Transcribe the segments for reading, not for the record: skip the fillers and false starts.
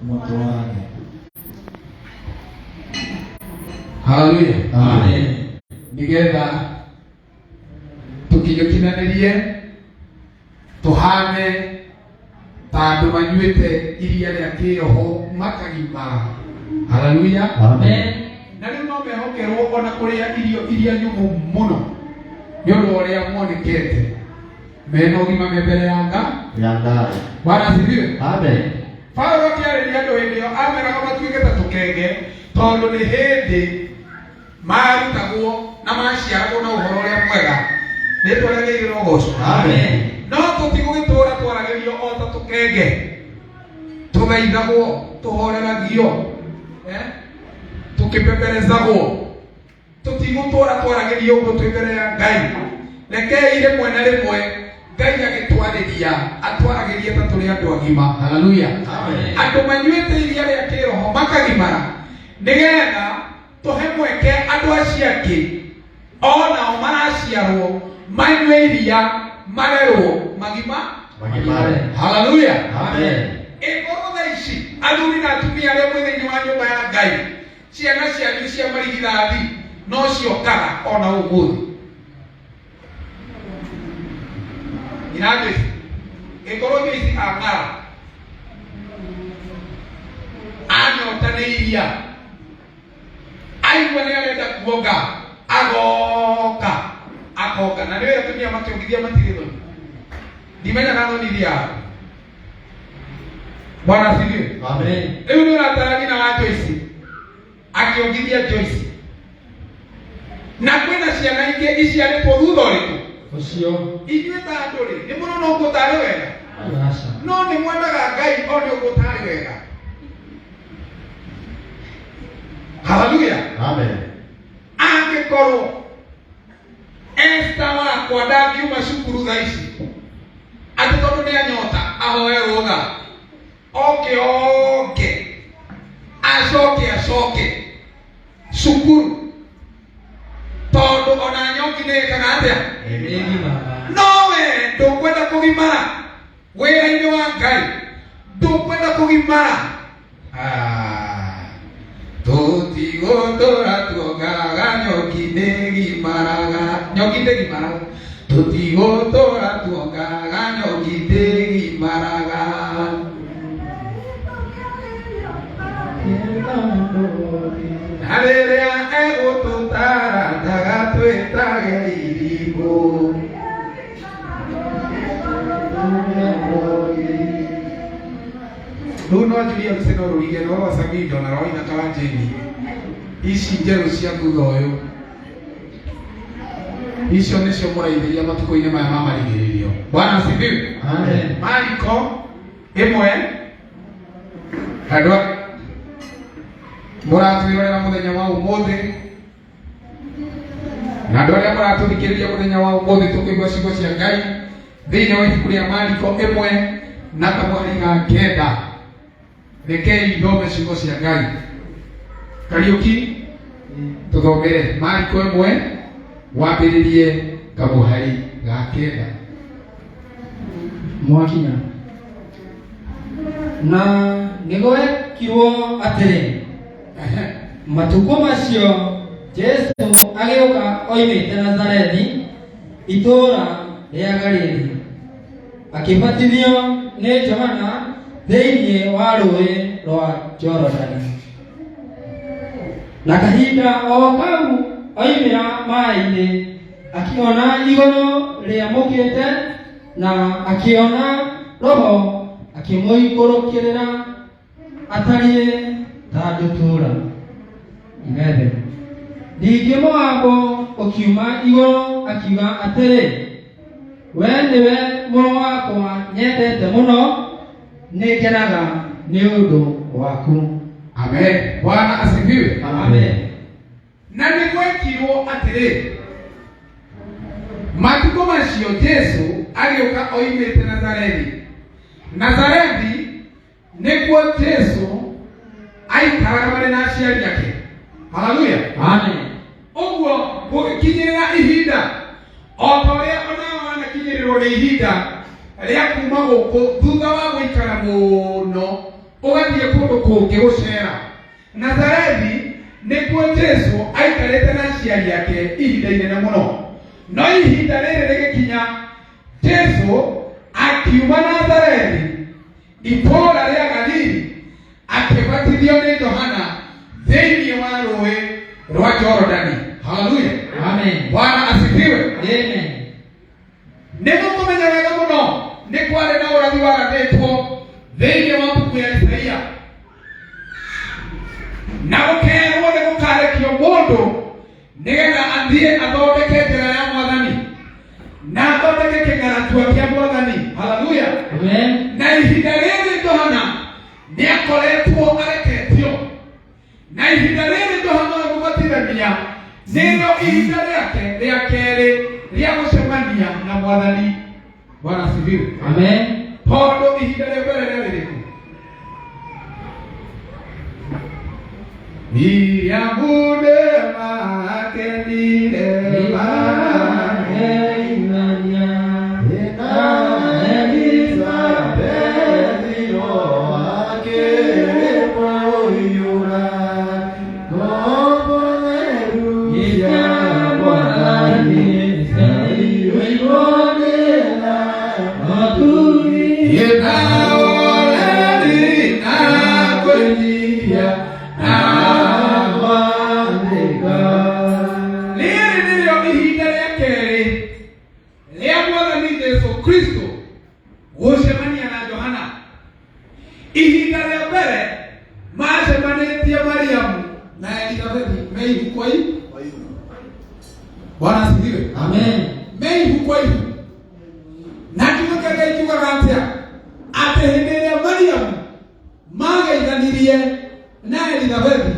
moto wake. Haleluya. Amen. Nigetha tukijokinanirie tuhane tandu manyuite iria ria kiroho makagima. Haleluya. Amen. Na riu no mehokerwo ona kuria iria nyumu muno niondu uria mwonekete mena ugima mbere ya Ngai. Bwana asifiwe. Amen. Paulo akiarĩria andũ hĩndĩ ĩyo ameraga matuĩke ta tũkenge tondũ nĩ hĩndĩ marutagwo na maciaragwo na ũhoro ũrĩa mwega. Nĩ twaragĩrĩirwo ũgocwo. Amen. No tũtigũgĩtũũra twaragĩrio o ta tũkenge, tũgeithagwo, tũhoreragio, tũkĩpeperezagwo. Tũtigũtũũra twaragĩrio ũguo twĩ mbere ya Ngai. Rekei rĩmwe na rĩmwe Ngai agĩtwarĩria atwaragĩrie ta tũrĩ andũ agima. Haleluya. Amen. Andũ manyuĩte iria rĩa kĩroho makagimara nĩgetha tũhe mweke andũ acio angĩ onao maraciarwo manyue iria marerwo magimare. Haleluya. Amen. Ĩkorwo thaa ici athuri na atumia arĩa mwĩ thĩinĩ wa nyũmba ya Ngai, ciana cianyu cia marigithathi no ciokaga ona ũmũthĩ. Inandĩ ĩkorwo Joyce ang'ara anyota nĩ iria aigua nĩ arenda kuonga agoka na nĩwe atumia makĩongithia matirĩ thoni ndimenyaga thoni iria. Bwana asifiwe. Amen. Rĩu nĩ ũratara nyina wa Joyce akĩongithia Joyce na kwĩna ciana ingĩ iciarĩtwo thutha ũrĩkũ Ucio inyuĩ ta andũ-rĩ nĩ mũrona ũguo tarĩ wega? No nĩ mwendaga Ngai o nĩ ũguo tarĩ wega. Haleluya. Amen. Angĩkorwo Esther wakwa ndangiuma cukuru thaa ici atĩ tondũ nĩ anyota ahoe rũtha oke acoke cukuru tondũ ona nyongi nĩ ĩkaga atĩa? Nowe ndũkwenda kũgimara wĩra-inĩ wa Ngai, ndũkwenda kũgimara. Tũtigũtũũra tuongaga nyongi ndĩgimaraga. Tũtigũtũũra tuongaga nyongi ndĩgimaraga. Na rĩrĩa egũtũtara ndagatwĩtage irimũ. Rĩu no njurie Luciano Rũrige no Rosa Mido na Roina Kawanjĩni ici njerũ cia thutha ũyũ, icio nĩcio mũraithĩria matukũ-inĩ maya ma marigĩrĩrio. Bwana asifiwe. Amen. Mariko 1 andũ mũratwĩrorera mũthenya wa ũmũthĩ na andũ arĩa mũratũthikĩrĩria mũthenya wa ũmũthĩ tũkĩigua ciugo cia Ngai thĩinĩ wa ibuku rĩa Mariko 1 na kamweri ga 9. Rekei thome ciugo cia Ngai. Kariuki tũthomere Mariko 1 wambĩrĩrie kamweri ga 9. Mwakinya na nĩgwekirwo atĩrĩ matukũ macio Jesũ agĩũka oimĩte Nazarethi itũũra rĩa Galili akĩbatithio nĩ Johana thĩinĩ wa rũĩ rwa Jorodani. Na kahinda o kau oimĩra maĩ-inĩ akĩona igũrũ rĩamũkĩte na akĩona Roho akĩmũikũrũkĩrĩra atariĩ ta ndutura. Amen. Ningĩ mũgambo ũkiuma igũrũ akiuga atĩrĩ, we nĩwe mũrũ wakwa nyendete mũno, nĩngenaga nĩ ũndũ waku. Amen. Bwana asifiwe. Amen. Na nĩgwekirwo atĩrĩ matukũ macio Jesũ agĩũka oimĩte Nazarethi nĩkuo Jesũ aikaraga marĩ na aciari ake. Haleluya. Amen. Ũguo gũgĩkinyĩrĩra ihinda o ta ũrĩa onao wanakinyĩrĩrwo nĩ ihinda rĩa kuma gũkũ thutha wa gũikara mũno kundu kungi gucera. Nazarethi nikuo Jesu aikarite na aciari ake ihinda inene muno. No ihinda rĩrĩ rĩgĩkinya, Jesu akiuma Nazarethi itũũra rĩa Galili akĩbatithio nĩ Johana thĩinĩ wa rũĩ rwa Jorodani. Haleluya. Amen. Bwana asifiwe. Amen. Nĩguo kũmenya wega mũno nĩ kwarĩ na ũrathi waranĩtwo thĩinĩ wa mbuku ya Isaia, na gũkerwo nĩ gũkarekio mũndũ nĩgetha athiĩ athondeke njĩra ya Mwathani na athondeke kĩng'aratua kĩa Mwathani. Haleluya. Amen. Na ihinda rĩrĩ Johana nĩakoretwo areketio, na ihinda rĩrĩ Johana wa Mũbatithania nĩrĩo ihinda rĩake rĩa kerĩ rĩa gũcemania na Mwathani. Bwana asifiwe. Amen. Tondũ ihinda rĩa mbere rĩarĩ rĩkũ? Niabude makenire Bwana asifiwe. Amen. Mei hukwaihu. Na kimukaga ikiuga gatia ate hindĩ ĩrĩa Mariamu mageithanirie na Elizabethi.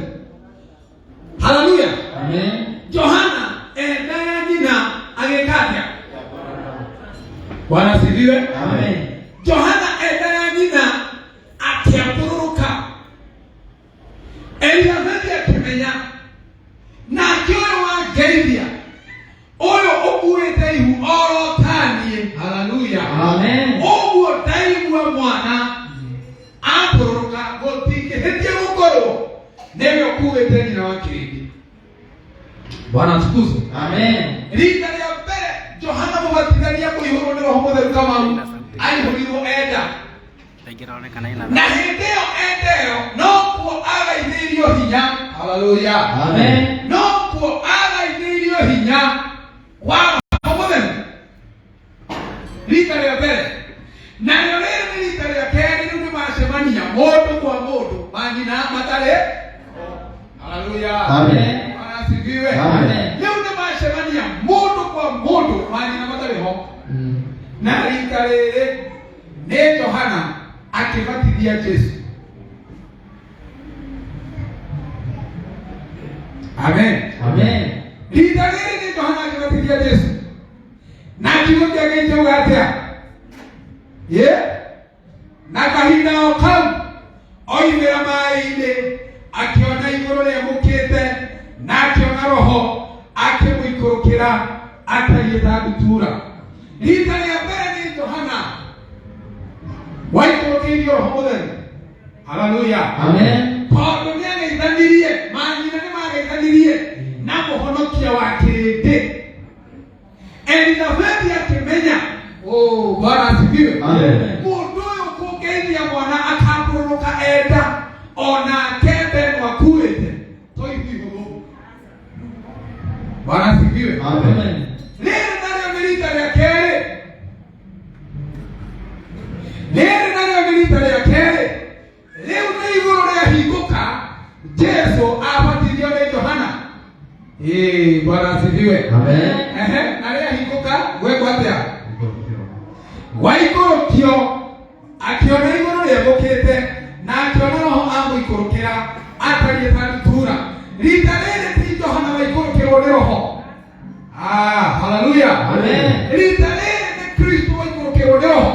Haleluya. Amen. Johana enda ya nyina agĩka atĩa? Bwana asifiwe. Amen. Johana enda ya nyina akĩambũrũka. Elizabethi akĩmenya na akĩoya geithia oyo okuwete ihu oro tanie. Haleluya. Amen. Oguo ndaigua mwana ambũrũka gũtingĩhĩtie gũkorwo nĩwe okuwete nyina wa kĩrĩndĩ. Bwana atukuzwe. Amen. Rita rĩa mbere Johana Mũbatithania kũihũrwo nĩ Roho Mũtheru Kamau aihũrirwo enda, na hĩndĩ ĩyo enda ĩyo nokuo agaithĩirio hinya. Haleluya. Amen. Nokuo agaithĩirio hinya wa Roho Mũtheru rita rĩa mbere. Narĩo rĩrĩ nĩ rita rĩa kerĩ rĩu nĩmacemania mũndũ kwa mũndũ, manyina matarĩ. Haleluya. Amen. Bwana asifiwe. Amen. Leo nĩmacemania mũndũ kwa mũndũ, manyina matarĩ ho. Na rita rĩrĩ nĩ Johana akĩbatithia Jesu. Amen. Amen. Rita rĩrĩ nĩ Johana akĩbatithia Jesu. Na kiugo kĩake kĩuga atĩa? Na kahinda o kau oimĩra maĩ-inĩ akĩona igũrũ rĩamũkĩte na akĩona Roho akĩmũikũrũkĩra atariĩ ta ndutura. Rita rĩa mbere nĩ Johana waikũrũkĩirio Roho Mũtheru. Haleluya. Amen. Tondũ nĩageithanirie, manyina nĩmageithanirie na mũhonokia wa kĩrĩndĩ. Elizabethi akĩmenya. Bwana asifiwe. Amen. Mũndũ ũyũ kũngeithia mwana akambũrũka enda ona akende mwakuĩte to ihuhũ. Bwana asifiwe. Amen. Rĩrĩ narĩo nĩ rita rĩa kerĩ. Rĩrĩ narĩo nĩ rita rĩa kerĩ. Rĩu nĩ igũrũ rĩahingũka, Jesu abatithio nĩ Johana. Bwana asifiwe. Amen. Na rĩahingũka gwekwo atĩa? Waikũrũkio akiona igũrũ rĩamũkĩte na akiona Roho amũikũrũkĩra atariĩ ta ndutura. Rita rĩrĩ ti Johana waikũrũkĩrwo nĩ Roho. Haleluya. Amen. Rita rĩrĩ nĩ Kristo waikũrũkĩrwo nĩ Roho.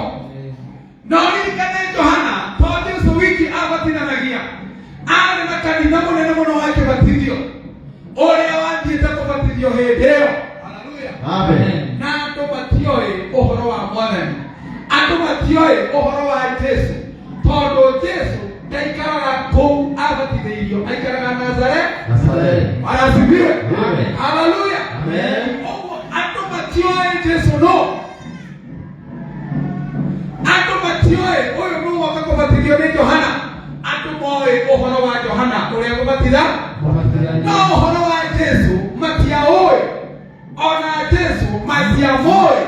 No ririkane Johana to Jesu wiki abatithanagia arĩ na kanitha mũnene mũno wa kĩbatithio ũrĩa wathiĩte kũbatithio hĩndĩ ĩyo. Haleluya. Amen. Na andũ matiũĩ ũhoro wa Mwathani, andũ matiũĩ ũhoro wa Jesu, tondũ Jesu ndaikaraga irio aikaraga Nazareti Nazareti. arasifiwe. Amen. Haleluya. Amen. Oguo andũ matioĩ Jesũ no, andũ matioĩ ũyũ nĩ woka kũbatithio nĩ Johana. Andũ moĩ ũhoro wa Johana ũrĩa gũbatitha, no ũhoro wa Jesũ matiaũĩ. Ona Jesũ matiamũĩ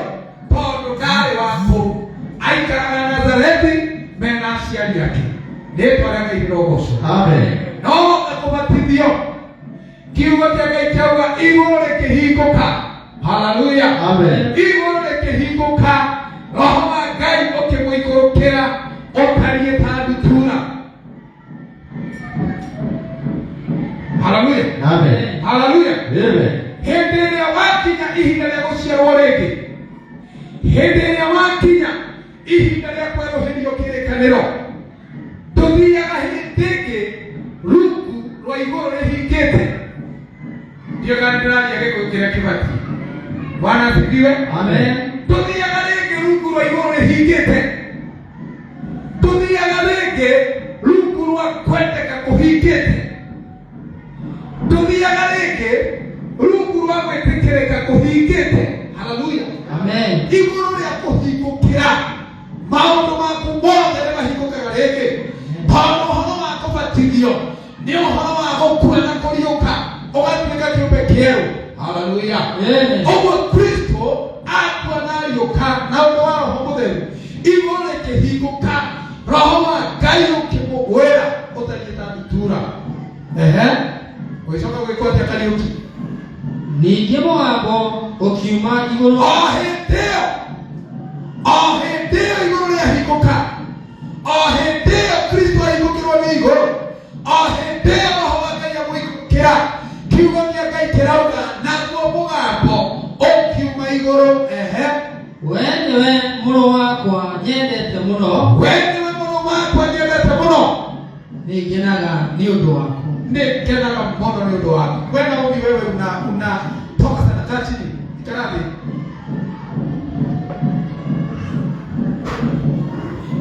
tondũ ndarĩ wa kũu, aikaraga Nazareti mena aciari ake. Rĩĩtwa rĩa Ngai rĩrogocwo. Amen. No akũbatithio, kiugo kĩa Ngai kĩauga igũrũ rĩkĩhingũka. Haleluya. Amen. Igũrũ rĩkĩhingũka, Roho wa Ngai ũkĩmũikũrũkĩra ũtariĩ ta ndutura. Haleluya. Amen. Haleluya. Amen. Hĩndĩ ĩrĩa wakinya ihinda rĩa gũciarwo rĩngĩ, hĩndĩ ĩrĩa wakinya ihinda rĩa kwerũhĩrio kĩrĩkanĩro, tũthiaga hĩndĩ ĩngĩ rungu rwa igũrũ rĩhingĩte. Ndiyo kana ndĩraria gĩkũyũ kĩrĩa kĩbatiĩ. Bwana asifiwe. Amen. Tũthiaga rĩngĩ rungu rwa igũrũ rĩhingĩte. Tũthiaga rĩngĩ rungu rwa kwendeka kũhingĩte. Tũthiaga rĩngĩ rungu rwa gwĩtĩkĩrĩka kũhingĩte. Haleluya. Amen. Igũrũ rĩa kũhingũkĩra maũndũ maku mothe nĩ mahingũkaga rĩngĩ, tondũ ũhoro wa kũbatithio nĩ ũhoro wa gũkua na kũriũka ũgatuĩka kĩũmbe kĩerũ. Haleluya. Ũguo Kristo akua na ariũka na ũndũ wa Roho Mũtheru, igũrũ rĩkĩhingũka, Roho wa Ngai ũkĩmũgwĩra ũtariĩ ta ndutura. Ũgĩcoka gwĩkwo atĩa Kariuki? Ningĩ mũgambo ũkiuma igũrũ. O hĩndĩ ĩyo igũrũ rĩahingũka, o hĩndĩ ĩyo Kristo ahingũkĩrwo nĩ igũrũ, o hĩndĩ ĩyo Roho wa Ngai amũikũrũkĩra, kiugo kĩa Ngai kĩrauga naguo mũgambo ũkiuma igũrũ. We nĩwe mũrũ wakwa nyendete mũno. We nĩwe mũrũ wakwa nyendete mũno. Nĩngenaga nĩ ũndũ waku. Nĩngenaga mũno nĩ ũndũ waku. Kwenda ũthi wewe unatoka sana, kaa chini, ikara thĩ.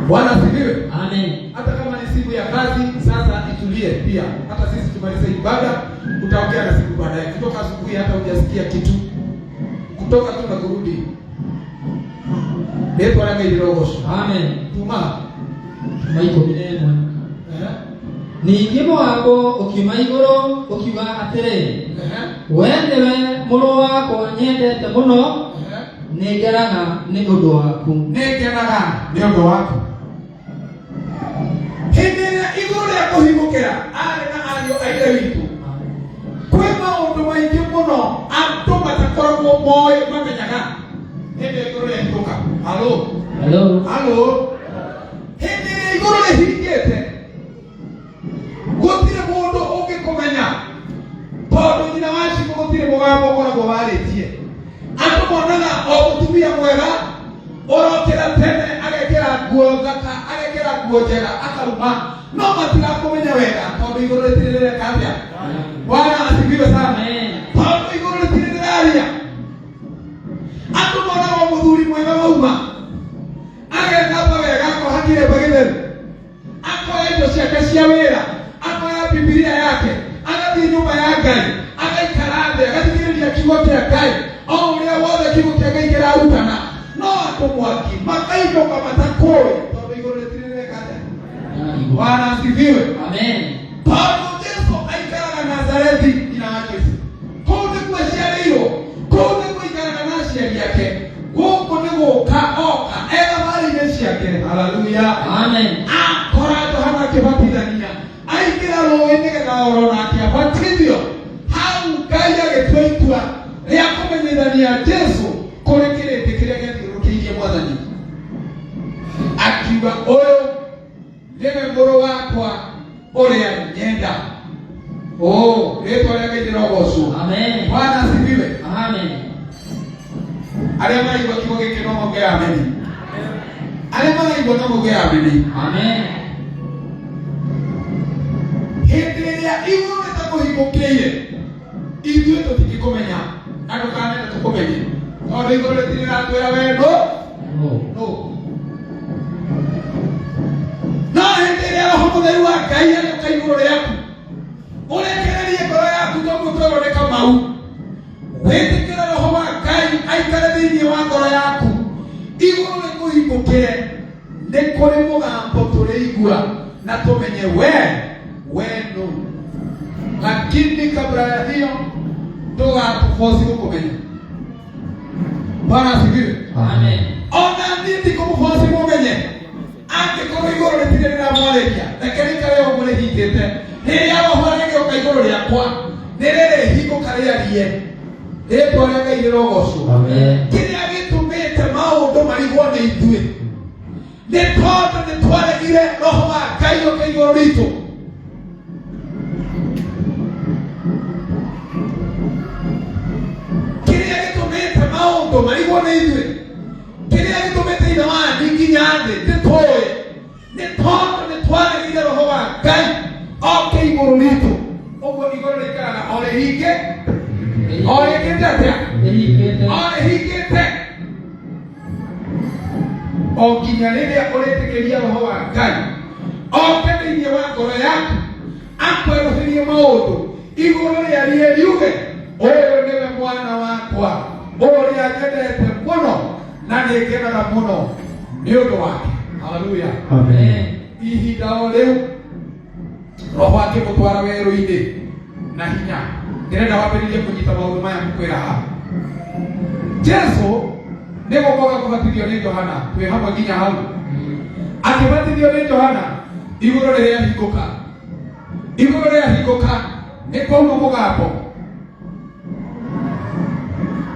Bwana asifiwe. Amen. Hata kama ni siku ya kazi, sasa itulie pia. Hata sisi tumalize ibada, utaongea na siku baadaye. Kutoka asubuhi hata hujasikia kitu, kutoka tu na kurudi. Rĩĩtwa rĩa Ngai rĩrogocwo. Amen. Tuma ikũmi na ĩmwe. Ningĩ mũgambo ũkiuma igũrũ ũkiuga atĩrĩ, we nĩwe mũrũ wakwa nyendete mũno, nĩngenaga nĩ ũndũ waku. Nĩngenaga nĩ ũndũ waku. Hĩndĩ ĩrĩa igũrũ rĩa kũhingũkĩra arĩ na ariũ a Ithe witũ, kwĩ maũndũ maingĩ mũno andũ matakoragwo moĩ mamenyaga. Hĩndĩ ĩrĩa igũrũ rĩahingũka, halo. Hĩndĩ ĩrĩa igũrũ rĩhingĩte, gũtirĩ mũndũ ũngĩkũmenya, tondũ nyina wa Cibo gũtirĩ mũgambo ũkoragwo warĩtie. Andũ monaga o mũtumia mwega ũrokĩra tene agekĩra nguo thaka, agekĩra nguo njega akaruma, no matirakũmenya wega tondũ igũrũ rĩtirĩ rĩreka atĩa. Bwana asifiwe sana. Tondũ igũrũ rĩtirĩ rĩraria. Andũ monaga o mũthuri mwega wauma agethamba wega, akoha kĩremba gĩtheru, akoya indo ciake cia wĩra, akoya Biblia yake, agathiĩ nyũmba ya Ngai, agaikara thĩ, agathikĩrĩria kiugo kĩa Ngai, o ũrĩa wothe kiugo kĩa Ngai kĩrarutana. No andũ mwaki makainũka matakũĩ tondũ igũrũ rĩtirĩ rĩreka atĩa. Bwana asifiwe. Amen. Tondũ Jesũ aikaraga Nazareti, nyina wa Jesũ, kũu nĩkuo aciarĩirwo, kũu nĩkuo aikaraga na aciari ake, gũkũ nĩ gũka oka ethabarĩ-inĩ ciake. Haleluya. Amen. Akora Johana akĩbatithania, aingĩra rũĩ nĩgetha oro nake abatithio. Hau Ngai agĩtua itua rĩa kũmenyithania Jesũ kũrĩ kĩrĩndĩ kĩrĩa gĩathiũrũrũkĩirie Mwathani, akiuga ũyũ nĩwe mũrũ wakwa ũrĩa nyenda. Rĩĩtwa rĩa Ngai rĩrogocwo. Amen. Bwana asifiwe. Amen. Arĩa maraigua kiugo gĩkĩ no moge ameni. Arĩa maraigua no moge ameni. Amen. Hĩndĩ ĩrĩa igũrũ rĩtakũhingũkĩire, ithuĩ tũtingĩkũmenya na ndũkanenda tũkũmenye, tondũ igũrũ rĩtirĩ rĩratwĩra wendo. No hĩndĩ ĩrĩa Roho Mũtheru wa Ngai arĩũka igũrũ rĩaku, urekererie ngoro yaku toguo tũroneka mau wĩtĩkĩre roho wa Ngai aikare thĩinĩ wa ngoro yaku igũrũ rĩkũhingũkĩre nĩ kũrĩ mũgambo tũrĩigua na tũmenye we nũ lakini kabla ya hiyo ndũgatũboci gũkũmenya. Bwana asifiwe. Amen. Ona niĩ ndikũmũboci mũmenye angĩkorwo igũrũ rĩtirĩ rĩramwarĩria reke rĩikare ũguo rĩhingĩte. Rĩrĩa roho rĩgĩũka igũrũ rĩakwa nĩ rĩrĩhingũka rĩarie rĩtwa rĩa Ngai rĩrogocwo. Kĩrĩa gĩtũmĩte maũndũ marigwo nĩ ithuĩ nĩ tondũ nĩ twaregire roho wa Ngai ũke igũrũ ritũ. Kĩrĩa gĩtũmĩte maũndũ marigwo nĩ ithuĩ, kĩrĩa gĩtũmĩte ithe wa thĩ nginya thĩ ndĩtũĩ nĩ tondũ nĩ twaregire roho wa Ngai oke igũrũ ritũ. Ũguo igũrũ rĩikaraga o rĩhinge o rĩkĩte atĩa o rĩhingĩte o nginya rĩrĩa ũrĩtĩkĩria roho wa Ngai oke thĩinĩ wa ngoro yaku akwerũhĩrie maũndũ igũrũ rĩarie riuge ũyũ nĩwe mwana wakwa ũrĩa nyendete mũno na nĩngenaga mũno nĩ ũndũ wake. Haleluya. Amen. Ihinda o rĩu roho akĩmũtwara werũ-inĩ na hinya. Ndĩrenda wambĩrĩrie kũnyita maũndũ maya mũkwĩra haha. Jesũ nĩ gũkoga kũbatithio nĩ Johana, twĩ hamwe nginya hau. Akĩbatithio nĩ Johana igũrũ rĩahingũka. Igũrũ rĩahingũka nĩ kwauma mũgambo.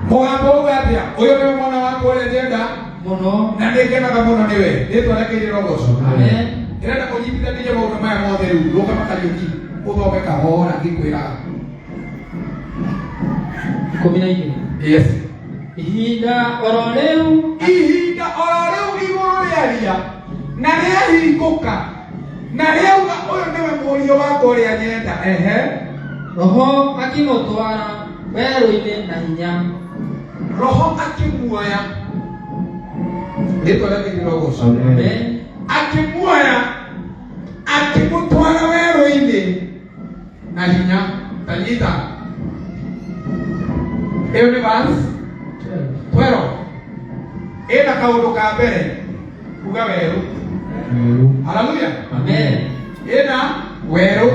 Mũgambo ũgatĩa ũyũ nĩwe mwana wakwa ũrĩa nyenda mũno na nĩngenaga mũno nĩwe. Rĩtwa rĩake rĩrogocwo. Amen. Ndĩrenda kũnyitithania maũndũ maya mothe rĩu rũgama Kariũki ũthome kahora ngĩkwĩraga. 12. Yes. Ihinda oro rĩu igũrũ rĩaria na rĩahingũka na rĩauga ũyũ nĩwe mũriũ wakwa ũrĩa nyenda. Roho akĩmũtwara werũ-inĩ na hinya. Roho akĩmuoya. Rĩtwa rĩake rĩrogocwo. Amen. Akĩmuoya akĩmũtwara werũ-inĩ na hinya. Tanyita ĩyo nĩ verse 12. Ĩna kaũndũ ka mbere kuga werũ. Haleluya. Amen. Ĩna werũ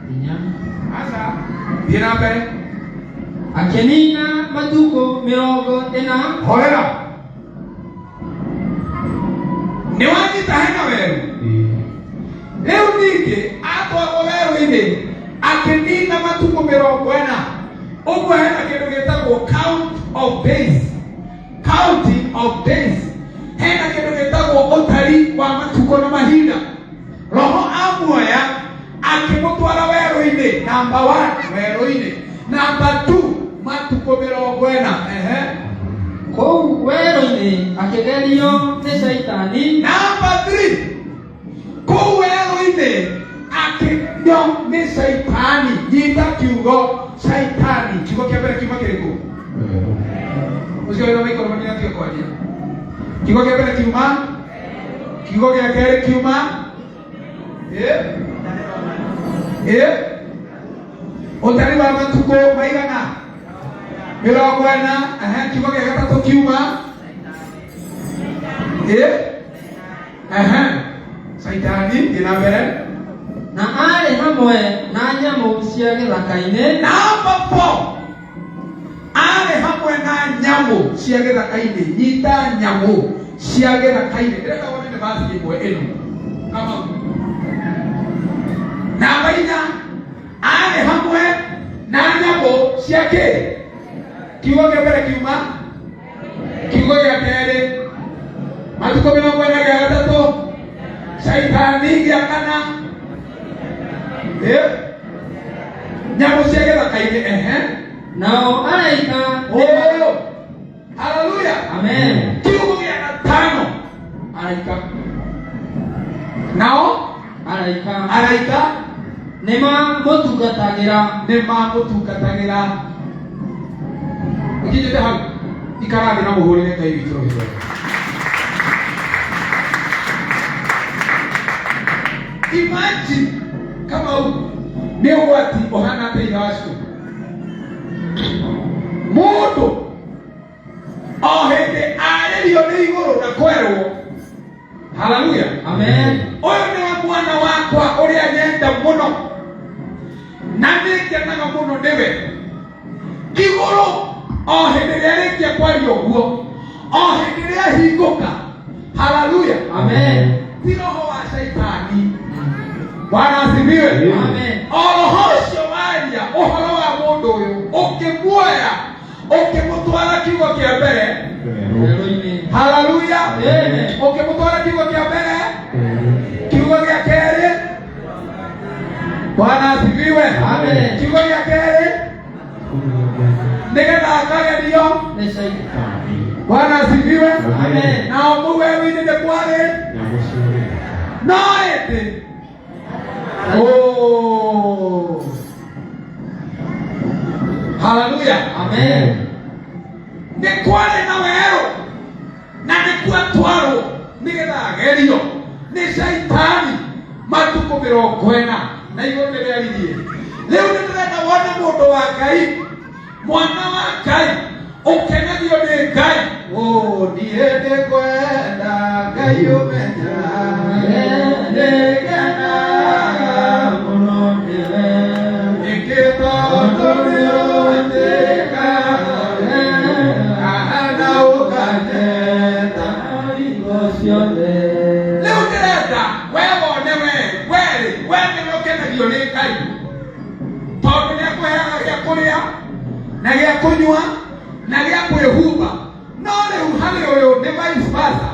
Hinya. asa thiĩ na mbere. Akĩnina matukũ 40. Horera. Nĩ wanyita hena werũ. Rĩu ningĩ atwarwo werũ-inĩ akĩnina matukũ 40. Ũguo hena kĩndũ gĩtagwo count of days. Counting of days. Hena kĩndũ gĩtagwo ũtari wa matukũ na mahinda. Roho amuoya akĩmũtwara werũ-inĩ. Number 1 werũ-inĩ. Number 2 matukũ 40. Kũu werũ-inĩ akĩgerio nĩ Shaitani. Number 3 kũu werũ-inĩ akĩgerio nĩ Shaitani. Nyita kiugo Shaitani. Kiugo kĩa mbere kiuma kĩrĩkũ? Ũcio wĩra wĩkoro mani atio kwaria. Kiugo kĩa mbere kiuma. Kiugo gĩa kerĩ kiuma. Ũtari wa matukũ maigana 40. Kiugo gĩa gatatũ kiuma. Shaitani ina mbere. Na arĩ hamwe na nyamũ cia gĩthaka-inĩ. Number 4 arĩ hamwe na nyamũ cia gĩthaka-inĩ. Nyita nyamũ cia gĩthaka-inĩ. Ndĩrenda wone nĩ verse ĩmwe ĩno. Kama namba 4 arĩ hamwe na nyamũ cia kĩ. Kiugo kĩa mbere kiuma. Kiugo gĩa kerĩ matukũ 40 gĩa gatatũ. Shaitani gĩa kana. Nyamũ cia gĩthaka-inĩ. Nao araika. Haleluya. Amen. Kiugo gĩa gatano araika. Nao araika nĩmamũtungatagĩra. Ũkinyĩte hau ikarathi na mũhũrĩre Ngai witũ rũhĩ. Imagine kama nĩ ũgwati ũhana thĩinĩ wacio. Mũndũ o hĩndĩ arĩrio nĩ igũrũ na kwerwo, haleluya, Amen. ũyũ nĩwe mwana wakwa ũrĩa nyenda mũno na nĩngenaga mũno nĩwe. Igũrũ o hĩndĩ ĩrĩa rĩkia kwaria ũguo, o hĩndĩ ĩrĩa hingũka, haleluya, Amen. ti roho wa Shaitani. Bwana asifiwe. Amen. O roho ũcio waria ũhoro wa mũndũ ũyũ, ũkĩmuoya ũkĩmũtwara kiugo kĩa mbere, haleluya, ũkĩmũtwara kiugo kĩa mbere, kiugo gĩa kerĩ. Bwana asifiwe. Amen. Kiugo gĩa kerĩ nĩgetha akagerio. Bwana asifiwe. Amen. Na mũweru-inĩ nĩ kwarĩ no ĩndĩ. Oh, haleluya. Amen. Nĩ kwarĩ na werũ na nĩkuo atwarwo nĩgetha agerio nĩ Shaitani matukũ 40 na igũrũ nĩrĩaririe. Rĩu nĩndĩrenda wone mũndũ wa Ngai, mwana wa Ngai, ũkenagio nĩ Ngai. Niĩ ndĩkwenda Ngai ũmenya, ndĩkenaga mũno nĩwe, nĩkĩtondũ nĩũnjĩkaga na ũkanyenda hingo ciothe. Rĩu ndĩrenda wee wone we nĩwe ũkenagio nĩ Ngai, tondũ nĩakũheaga gĩa kũrĩa na gĩa kũnyua na gĩa kwĩhumba. No rĩu harĩ ũyũ nĩ vice versa.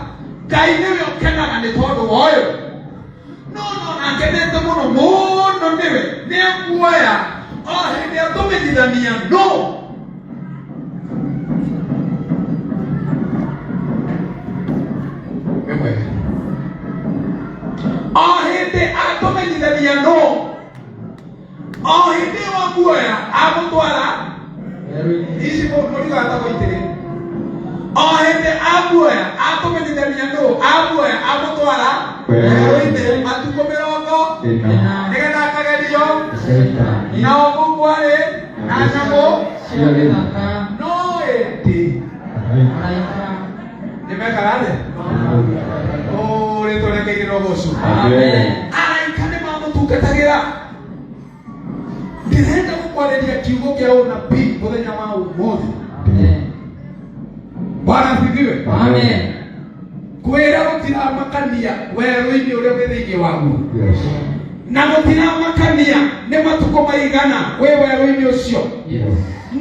Ngai nĩwe ũkenaga nĩ tondũ wa ũyũ. No akenete mũno mũno nĩwe, nĩekuoya o hĩndĩ atũmenyithania no. O hĩndĩ atũmenyithania no, o hĩndĩ wamuoya amũtwara ici mũrigo atagũitĩrĩra. O hĩndĩ amuoya atũmenyithania no, amuoya amũtwara werũ-inĩ matukũ 40 nĩgetha akagerio na ũguo kwarĩ na nyamũ cia gĩthaka no ĩndĩ. Nĩmekaga thĩ rĩtũrekeire rogocu. Araika nĩmamũtungatagĩra. Ndĩrenda gũkwarĩria kiugo kĩa ũnabii mũthenya wa ũmũthĩ. Bwana asifiwe. Amen. Kwĩra gũtiramakania werũ-inĩ ũrĩa wĩ thĩinĩ waguo, na gũtiramakania nĩ matukũ maigana wĩ werũ-inĩ ũcio,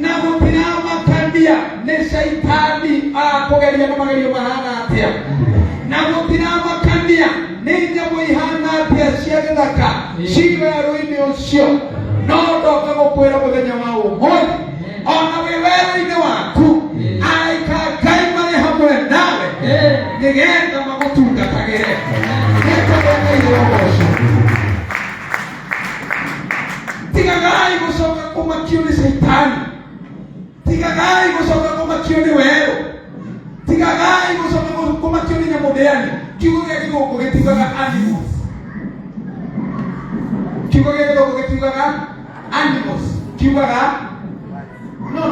na gũtiramakania nĩ Shaitani arakũgeria na magerio mahana atĩa, na gũtiramakania nĩ nyamũ ihana atĩa cia gĩthaka ci werũ-inĩ ũcio. No ndoka gũkwĩra mũthenya wa ũmũthĩ, ona wĩ werũ-inĩ waku, araika Ngai marĩ hamwe nawe nĩgetha magũtungatagĩre. Tigagai gũcoka kũmakio nĩ Shaitani, tigagai gũcoka kũmakio nĩ werũ, tigagai gũcoka kũmakio nĩ nyamũ ndĩani. Kiugo gĩa gĩthũngũ gĩtiugaga animals, kiugo gĩa gĩthũngũ gĩtiugaga animals, kiugaga no,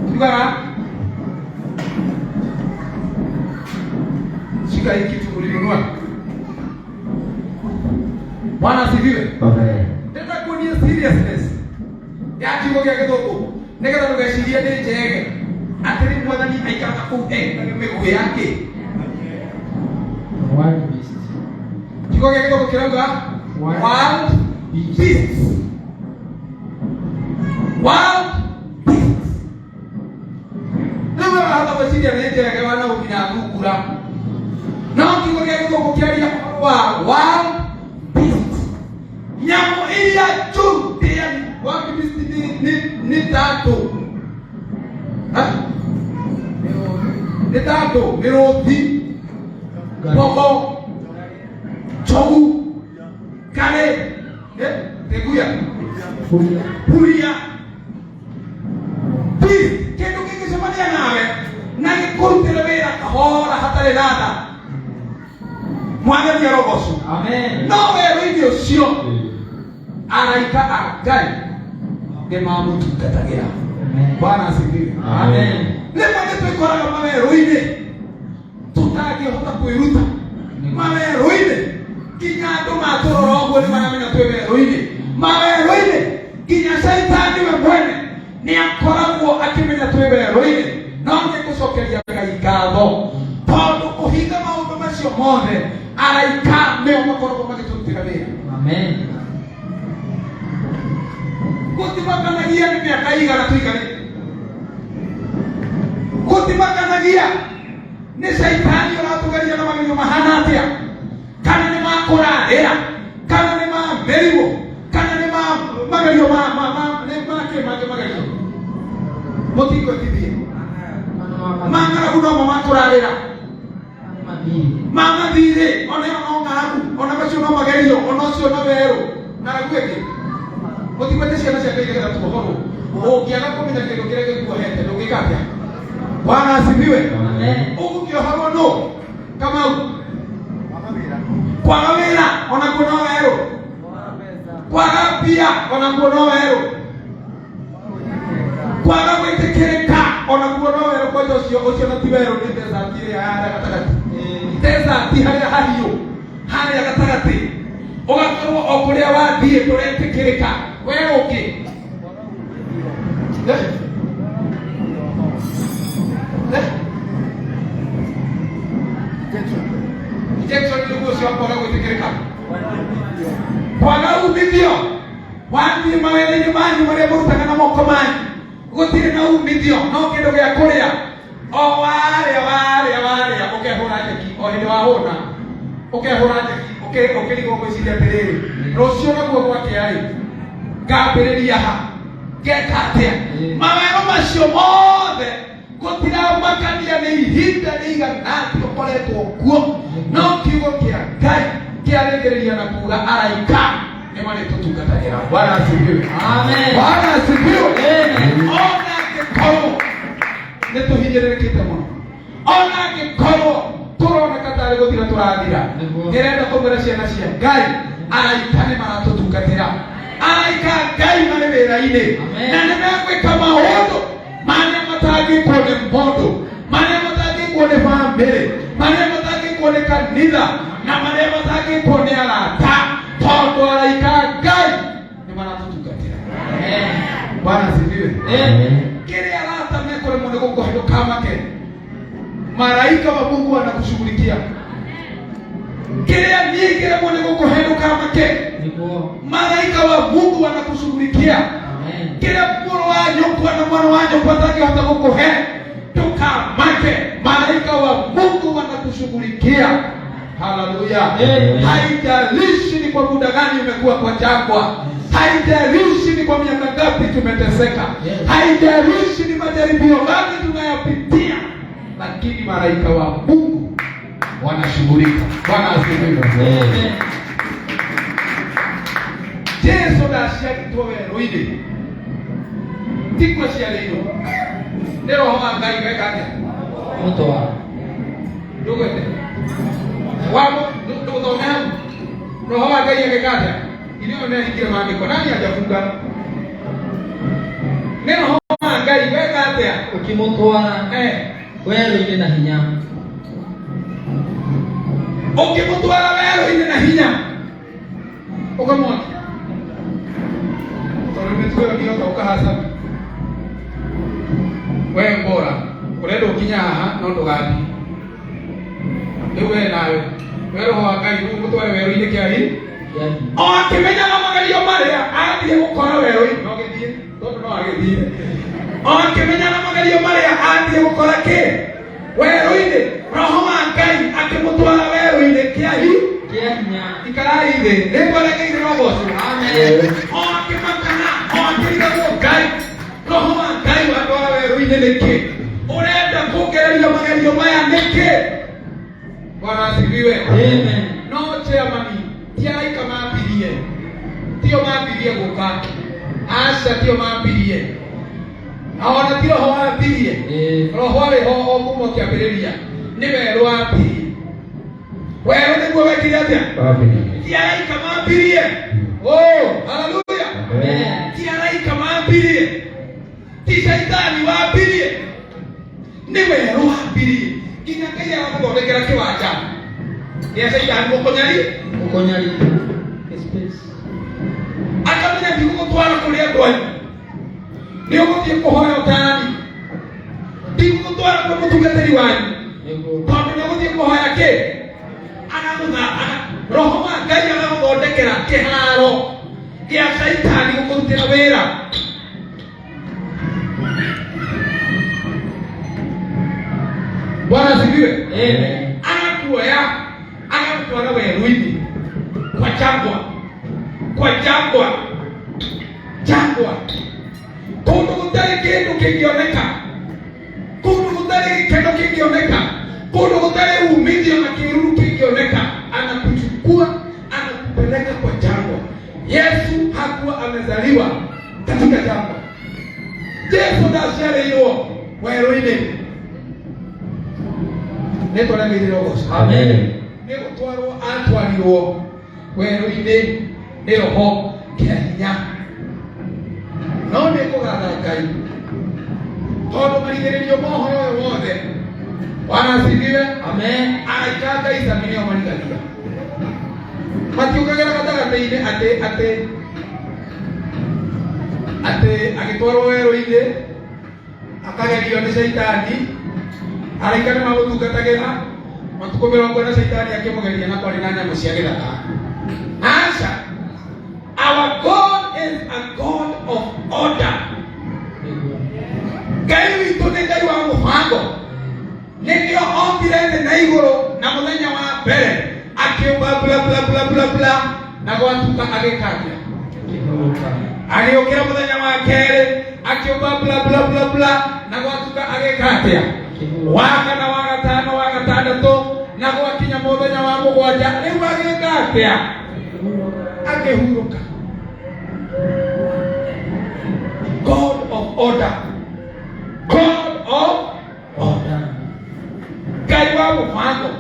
kiugaga shika hiki tukulinunua. Bwana asifiwe. Nenda kuonia seriousness ya kiugo gĩa gĩthũngũ nĩgetha ndũgecirie nĩ njege atĩ rĩu mwathani aikaraga kũu na mĩguĩ yake. Kiugo gĩa gĩthũngũ kĩrauga wild beasts. Wild beasts. Rĩu wahota gwĩciria nĩ njege wana ũkinya thungura. No kiugo gĩa gĩthũngũ kĩaria wa wild beasts, nyamũ iria njũru ndĩani. Wild beasts nĩ tatu, nĩ tatu: mĩrũthi, mbogo, njogu, ngarĩ, teguya, huria. Beast kĩndũ kĩngĩcemania nawe na gĩkũrutĩre wĩra kahora hatarĩ na tha, 'Mwathani arogocu. Amen. No werũ-inĩ ũcio araika a Ngai nĩ mamũtungatagĩra. Bwana asifiwe. Amen. Rĩmwe nĩ twĩkoraga mawerũ-inĩ tũtangĩhota kwĩruta mawerũ-inĩ, nginya andũ matũrora ũguo nĩ maramenya twĩ werũ-inĩ. Mawerũ-inĩ nginya Shaitani we mwene nĩ akoragwo akĩmenya twĩ werũ-inĩ. No nĩ gũcokeria Ngai ngatho tondũ kũhinga maũndũ macio mothe araika nĩo makoragwo magĩtũrutĩra wĩra. Amen. Gũtimakanagia nĩ mĩaka igana tũikarĩte. Gũtimakanagia nĩ Shaitani ũratũgeria na magerio mahana atĩa, kana nĩ ma kũrarĩra, kana nĩ ma mĩrimũ, kana nĩ magerio mangĩ magerio. Mũtingĩtithie mang'aragu no mo ma kũrarĩra, mathirĩ ona ĩyo no ng'aragu, ona macio no magerio, ona ũcio no werũ. Ng'aragu ĩngĩ mũtigwete ciana cia Ngai nĩgetha tuohorwo. Ũngĩaga kũmenya kĩndũ kĩrĩa gĩkuohete ndũngĩka atĩa? Bwana asifiwe. Ũgũkĩohorwo nũ? Kamau. Kwaga wĩra onaguo no werũ. Kwaga mbia onaguo no werũ. Kwaga gwĩtĩkĩrĩka onaguo no werũ. Kwanja ũcio na ti werũ, nĩ desert ĩrĩa harĩa gatagatĩ. Desert harĩa hahiũ harĩa gatagatĩ. Ũgakorwo o kũrĩa wathiĩ ndũretĩkĩrĩka. Werũ ũngĩ Jackson nĩguo ũcio kwaga gwĩtĩkĩrĩka. Kwaga umithio. Wathiĩ mawĩra-inĩ manyu marĩa mũrutaga na moko manyu gũtirĩ na umithio, no kĩndũ gĩa kũrĩa. O warĩa ũkehũra njeki, o hĩndĩ wahũna ũkehũra njeki, ũkĩrigwo gwĩciria atĩrĩrĩ, rũciũ naguo gwakĩa-rĩ ngambĩrĩria ha, ngeka atĩa? Mawĩra macio mothe gũtiramakania nĩ ihinda rĩigana atĩa ũkoretwo kuo, no kiugo kĩa Ngai kĩarĩkĩrĩria na kuuga araika nĩ marĩtũtungatagĩra. Bwana asifiwe. Amen. Bwana asifiwe. Amen. Ona angĩkorwo nĩ tũhinyĩrĩrĩkĩte mũno, ona angĩkorwo tũroneka tarĩ gũthira tũrathira, ndĩrenda kũmwĩra ciana cia Ngai araika nĩ maratũtungatĩra. Araika Ngai marĩ wĩra-inĩ na nĩ megwĩka maũndũ marĩa matangĩkwo nĩ mũndũ, marĩa matangĩkwo nĩ bamĩrĩ, marĩa matangĩkwo nĩ kanitha, na marĩa matangĩkwo nĩ arata, tondũ araika Ngai nĩ maratũtungatĩra. Bwana asifiwe. Kĩrĩa arata mekũremwo nĩ gũkũhĩtũka make, malaika wa Mungu wanakushughulikia. Kile nyingi leo ni kukuheruka make. Malaika wa Mungu wanakushughulikia. Amen. Kile mkuru wanyu kwa na mwana wanyu kwa zake hata kukuhe tuka make. Malaika wa Mungu wanakushughulikia. Haleluya. Haijalishi ni kwa muda gani umekuwa kwa jangwa. Haijalishi ni kwa miaka ngapi tumeteseka. Haijalishi ni majaribio gani tunayapitia. Lakini malaika wa Mungu wanashughulika. Bwana asifiwe. Amen. Yesu ndashia kitwa werũ-inĩ. Tikwa cia rĩo. Nĩ roho wa Ngai weka atĩa? Mũtwa. Ndũgwete. Wamo ndũgũthome hau. Roho wa Ngai weka atĩa? Inio nĩ hingire maandĩko. Nani hajafunga? Nĩ roho wa Ngai weka atĩa? Ũkĩmũtwara werũ-inĩ na hinya. Ũkĩmũtwara werũ-inĩ na hinya. Ũkamwona. Tondũ nĩtuoyo nĩoka ũkahaca. We mbora. Ũrenda ũkinya haha no ndũgathiĩ. Rĩu we nawe. We roho wa Ngai ũmũtware werũ-inĩ kĩa hinya. O akĩmenyaga magerio marĩa athiĩ gũkora werũ-inĩ. No gĩthiĩ. Tondũ no agĩthiĩ. O akĩmenyaga magerio marĩa athiĩ gũkora kĩ? Werũ-inĩ. Roho wa Ngai akĩmũtwara werũ-inĩ kĩa hinya. Ikarai thĩ. Nĩngwerekeire roho ũcio. Amen. O akĩmakana. O akĩrigagwo Ngai. Roho wa Ngai watwara werũ-inĩ nĩkĩ? Ũrenda kũngereria magerio maya nĩkĩ? Bwana asifiwe. Amen. No chairman, ti araika mambirie. Tio mambirie gũka. Aca tio mambirie. Ona ti roho wambirie. Roho arĩ ho o kuma kĩambĩrĩria. Nĩ werũ wambirie. Werũ nĩguo wekire atĩa? Ti araika mambirie. Oh, hallelujah. Shaitani waambirie ni wewe waambirie kinya kaya wakuthondekera kiwanja ya Shaitani ukonyari space akamenya ndikugutwara kuria ndwanyu ni uguthie kuhoya utani ndikugutwara kwa mutungatiri wanyu tondu ni uguthie kuhoya ki roho wa Ngai agaguthondekera kiharo kia Shaitani gukutira wira. Bwana asifiwe. Amen. Anakuoya anakutwara werũ-inĩ kwa jangwa kundu gutari kindu kingioneka, kundu gutari kindu kingioneka, kundu gutari umithio na kiruru kingioneka, anakuchukua anakupeleka kwa jangwa. Yesu hakuwa amezaliwa katika jangwa. Yesu ndaciarĩirwo werũ-inĩ. Amen. Nĩ gũtwarwo atwarirwo werũ-inĩ nĩ roho kĩa hinya. No nĩ kũgatha Ngai tondũ marigĩrĩrio mohoro ũyũ wothe. Bwana asifiwe. Amen. Araika Ngai sami nĩo marigagĩria. Matiũkagĩra gatagatĩ-inĩ atĩ agĩtwarwo werũ-inĩ akagerio nĩ Shaitani. Araika nĩ magũtungatagĩra matukũ 40 Shaitani akĩmũgeria na kwarĩ na nyamũ cia gĩthaka. Aca, our God is a God of order. Ngai witũ nĩ Ngai wa mũbango. Nĩkĩo ombire thĩ na igũrũ na mũthenya wa mbere akĩũmba bla na gwatuka agĩkania. Agĩũkĩra mũthenya wa kerĩ akĩũmba bla na gwatuka agĩkania. Wakana wa gatano wa gatandatũ na gwakinya mũthenya wa mũgwanja rĩu agĩka atĩa? Akĩhurũka. God of order. God of order. Ngai wa mũbango.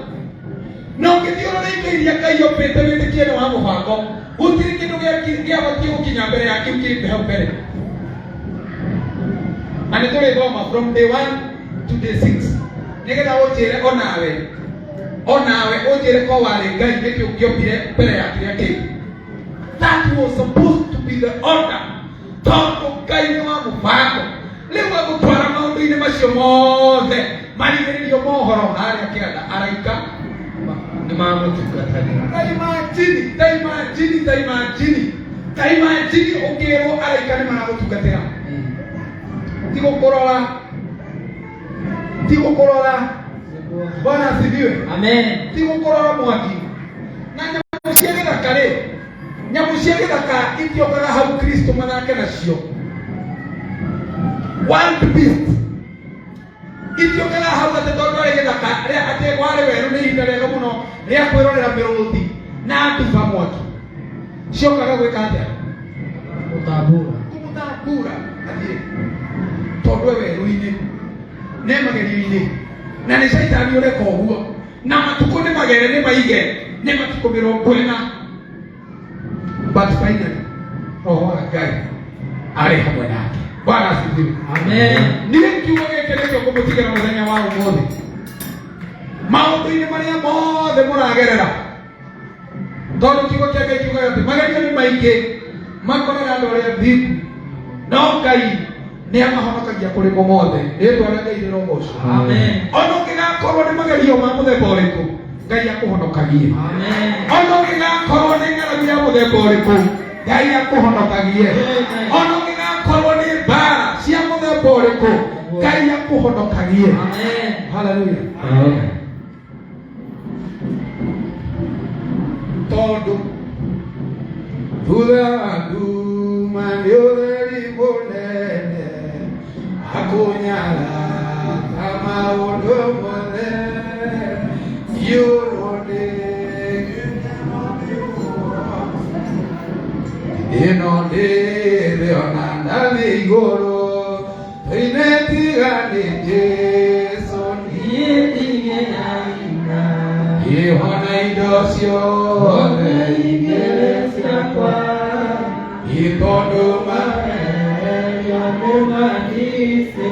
No ngĩthiũrũrũkĩirie Ngai ũpĩte wĩtĩkie nĩ wa mũbango. Gũtirĩ kĩndũ gĩabatiĩ gũkinya mbere ya kĩu kĩrĩ hau mbere. Na nĩ tũrĩthoma from day 1 to day 6. Nĩgetha ũnjĩre onawe ũnjĩre ko warĩ Ngai nĩkĩ ũngĩombire mbere ya kĩrĩa kĩu. That was supposed to be the order. Tondũ Ngai nĩ wa mũbango. Rĩu agũtwara maũndũ-inĩ macio mothe marigĩrĩrio mohoro harĩa kĩanda araika nĩ mamũtungatagĩra. Ta imagine ũkĩrwo araika nĩ maragũtungatĩra. Tigũkũrora. Bwana asifiwe. Amen. Tigũkũrora mwaki. Na nyamũ cia gĩthaka rĩ, nyamũ cia gĩthaka itiokaga hau Kristo manake nacio. Wild beast itiokaga hau atĩ tondũ arĩ gĩthaka rĩa atĩ warĩ werũ nĩ ihinda rĩega mũno rĩa kwĩrorera mĩrũthi na nduba mwaki. Ciokaga gwĩka atĩa? Gũtambũra athiĩ tondũ werũ-inĩ nĩ magerio-inĩ na nĩ Shaitani ũreka ũguo na matukũ nĩ magere nĩ maige nĩ matukũ 40. But finally roho wa Ngai arĩ hamwe nake. Bwana asifiwe. Amen. Niĩ kiugo gĩkĩ nĩkĩo ngũmũtigĩra mũthenya wa ũmũthĩ. Maũndũ-inĩ marĩa mothe mũragerera tondũ kiugo kĩa Ngai kiugaga atĩ magerio nĩ maingĩ makoraga andũ arĩa athingu no Ngai nĩ amahonokagia kũrĩ mo mothe. Rĩtwa rĩa Ngai rĩrogocwo. Amen. Ona ũngĩgakorwo nĩ magerio ma mũthemba ũrĩkũ Ngai akũhonokagie. Amen. Ona ũngĩgakorwo nĩ ng'aragu ya mũthemba ũrĩkũ Ngai akũhonokagie. Ona ũngĩgakorwo nĩ mbara cia mũthemba ũrĩkũ Ngai akũhonokagie. Amen. Hallelujah. Amen. Tondũ thutha wa nduma nĩ ũtheri mũnene akunyala kama maũndũ mothe yũrũnĩ ĩno ndĩrĩ ona ndathĩ igũrũ tũine tigane Jesũ niĩ ndigĩnaina Yehona indo ciothe igĩrĩ ciakwa itondũ maherio nĩ manise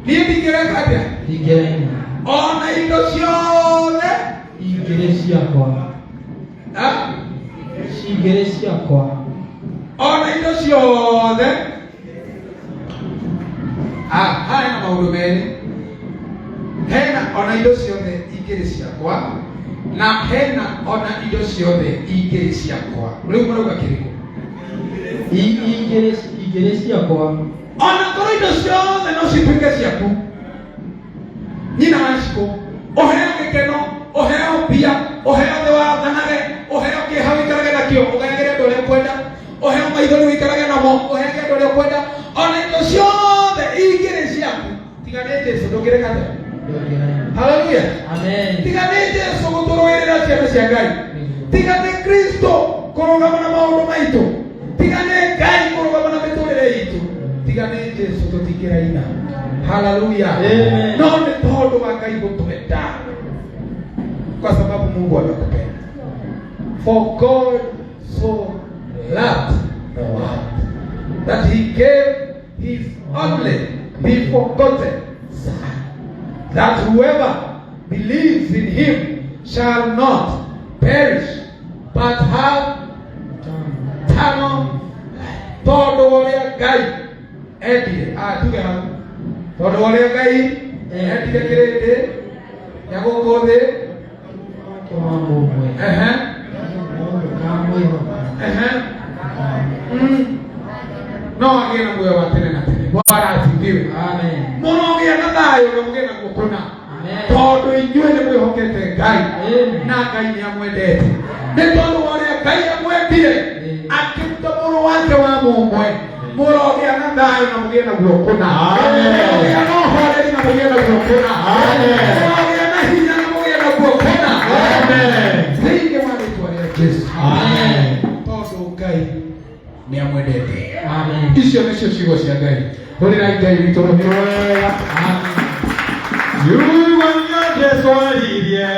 Niĩ ndingĩreka atĩa? Ndingĩreka. Ona indo ciothe Ingĩrĩ ciakwa. Cingĩrĩ ciakwa. Ona indo ciothe. Hena maũndũ merĩ. Hena ona indo ciothe ingĩrĩ ciakwa, na hena ona indo ciothe ingĩrĩ ciakwa. Rĩu mũrauga kĩrĩkũ? Ingĩrĩ ciakwa. Ona korwo indo ciothe no cituĩke ciaku, nyina wacikũ, ũheo gĩkeno, ũheo mbia, ũheo thĩ wathanage, ũheo kĩeha wĩikarage nakĩo, ũgayagĩre andũ ũrĩa ũkwenda, ũheo maithori wĩikarage namo, ũheage andũ ũrĩa ũkwenda. Ona indo ciothe ingĩrĩ ciaku, tiga nĩ Jesũ ndũngĩreka atĩa? Haleluya. Amen. Tiga nĩ Jesũ gũtũrũĩrĩra ciana cia Ngai. Tiga nĩ Kristo kũrũgama na maũndũ maitũ. Tiga nĩ Ngai kũrũgama na mĩtũrĩre itũ. Tiga nĩ Jesũ tũtingĩraina. Haleluya. Amen. No nĩ tondũ wa Ngai gũtwenda, kwa sababu Mungu anatupenda. For God so loved the world that he gave his only begotten Son, that whoever believes in him shall not perish but have eternal life. Todo ũrĩa Ngai endire, tuge hau, todo ũrĩa Ngai endire kĩrĩndĩ ya gũkũ thĩ, no agĩe na muoyo wa tene na tene. Bwana asifiwe. Amen. Mũrogĩa na thayũ na mũgĩe na gũkũna, tondũ inyuĩ nĩ mwĩhokete Ngai na Ngai nĩ amwendete. Nĩ tondũ ũrĩa Ngai amwendire akĩruta mũrũ wake wa mũmwe. Mũrogĩa na thayũ na mũgĩe na gũkũna. Mũrogĩa na ũhoreri na mũgĩe na gũkũna. Mũrogĩa na hinya na mũgĩe na gũkũna. Thĩinĩ wa rĩĩtwa rĩa Jesũ. Tondũ Ngai nĩ amwendete. Icio nĩcio ciugo cia Ngai. Hũrĩrai Ngai witũ rũhĩ rwega. Yugania Jesũ aririe